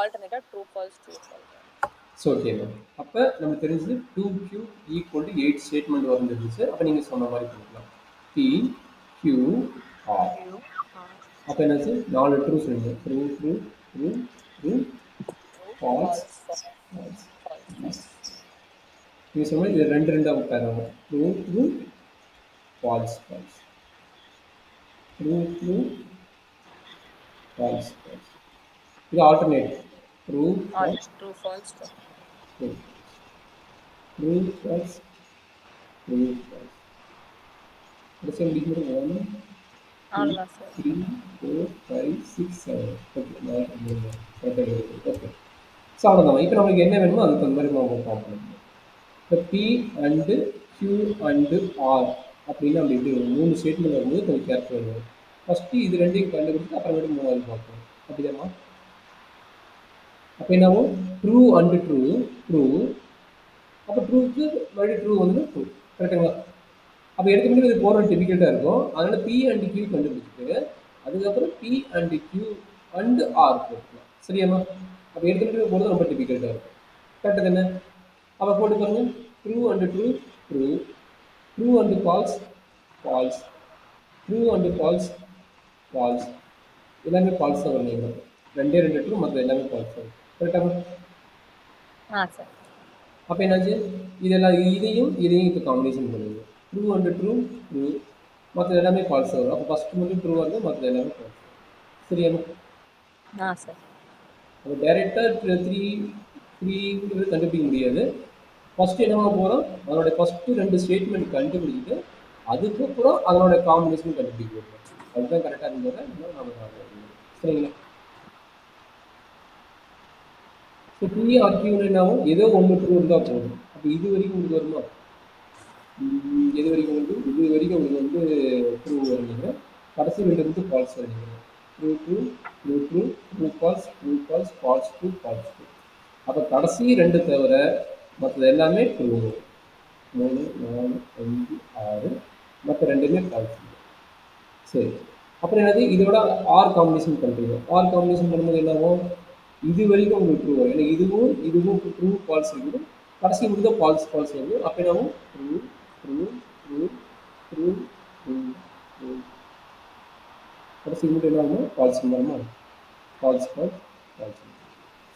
ஆல்டர்னேட்டா true false true false. So okay ma'am. அப்போ நம்ம தெரிஞ்சது 2Q ஈக்குவல் டு 8 ஸ்டேட்மெண்ட் வந்துருந்துச்சு. அப்போ நீங்கள் சொன்ன மாதிரி பண்ணிக்கலாம். PQR. அப்போ என்னாச்சு 4 ட்ரூ சொல்லுங்க. True true true true false false. நீங்கள் சொன்ன இது ரெண்டு ரெண்டாக பேர் ஆகும். True true false false. True true false false. இது alternate. True false true false true. True false true false. கடைசியாக முடிக்கும்போது 1 அவ்வளோதான் சார். 3 4 5 6 7. Okay okay. ஸோ அவ்வளோதான். இப்போ நம்மளுக்கு என்ன வேணுமோ அதுக்கு அந்த மாதிரி நம்ம ஃபார்ம் பண்ணிக்கணும். இப்போ P and Q and R அப்படின்னு நம்ம இப்படி 3 ஸ்டேட்மெண்ட் வரும்போது கொஞ்சம் கேர்ஃபுல் வேணும். ஃபஸ்ட்டு இது ரெண்டையும் கண்டுபிடிச்சு அப்புறமேட்டு 3வது பார்க்கணும். அப்படிதாம்மா? அப்போ என்னாகும்? True and true true. அப்போ ட்ரூக்கு மறுபடியும் ட்ரூ வந்து ட்ரூ. கரெக்டுங்களா? அப்போ எடுத்துக்கிட்டு இது போகிற டிஃபிகல்ட்டாக இருக்கும். அதனால் P அண்டு Q கண்டுபிடிச்சிட்டு அதுக்கப்புறம் P and Q and R போட்டுக்கலாம். சரியாம்மா? அப்போ எடுத்துக்கிட்டு போகிறது ரொம்ப டிஃபிகல்ட்டாக இருக்கும். கரெக்டு தானே? அப்போ போட்டு பாருங்க. True and true true. True and false false. True and false false. எல்லாமே ஃபால்ஸ் தான் வரணும். ரெண்டே ரெண்டு ட்ரூ, மற்ற எல்லாமே ஃபால்ஸ் தான். கரெக்டாக? சார். அப்போ என்னாச்சு? இதெல்லாம் இதையும் இப்போ காம்பினேஷன் பண்ணுங்க. ட்ரூ அண்டு ட்ரூ ட்ரூ, மற்ற எல்லாமே ஃபால்ஸ் வரும். அப்போ ஃபஸ்ட்டு மட்டும் ட்ரூவாக இருக்கும், மற்ற எல்லாமே ஃபால்ஸ். சரியா சார்? அப்போ டைரெக்டாக த்ரீங்கிறது கண்டுபிடிக்க முடியாது. ஃபஸ்ட்டு என்ன பண்ண போகிறோம்? அதனுடைய ஃபஸ்ட்டு 2 ஸ்டேட்மெண்ட் கண்டுபிடிச்சிட்டு அதுக்கப்புறம் அதனோட காம்பினேஷன் கண்டுபிடிக்க போகிறோம். அதுதான் கரெக்டாக இருந்தது. நம்ம சரிங்களா? ஸோ PRQன்னு என்ன ஆகும்? ஏதோ ஒன்று ட்ரூ இருந்தால் போதும். அப்போ இது வரைக்கும் உங்களுக்கு வருமா? எது வரைக்கும் வந்து இது வரைக்கும் உங்களுக்கு வந்து ட்ரூ வருவீங்க. கடைசி ரெண்டு வந்து ஃபால்ஸ் வருவீங்க. True true true true true false true false false true false true. அப்போ கடைசி ரெண்டு தவிர மற்றது எல்லாமே ட்ரூ. 3 4 5 6 மற்ற ரெண்டுமே ஃபால்ஸ். சரி, அப்புறம் என்னது? இதோட ஆர் காம்பினேஷன் பண்ணுறீங்க. ஆர் காம்பினேஷன் பண்ணும்போது என்ன ஆகும்? இது வரைக்கும் உங்களுக்கு ட்ரூ வரும். ஏன்னா இதுவும் ட்ரூ ஃபால்ஸ் இருக்குது. கடைசி மட்டும் தான் ஃபால்ஸ் ஃபால்ஸ் வருது. அப்போ என்ன ஆகும்? True true true true true true. கடைசி மட்டும் என்ன ஆகும்? ஃபால்ஸ் வருமா? False false false.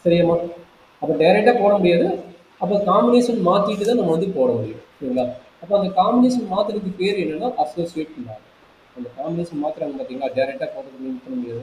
சரியாம்மா? அப்போ டைரெக்டாக போட முடியாது. அப்போ காம்பினேஷன் மாற்றிட்டு தான் நம்ம வந்து போட முடியும். சரிங்களா? அப்போ அந்த காம்பினேஷன் மாற்றுறதுக்கு பேர் என்னென்னா அசோசியேட் பண்ணாங்க. அந்த காம்பினேஷன் மாற்றுறாங்க பார்த்தீங்களா? டைரெக்டாக போடுறது மீன் பண்ண முடியாது.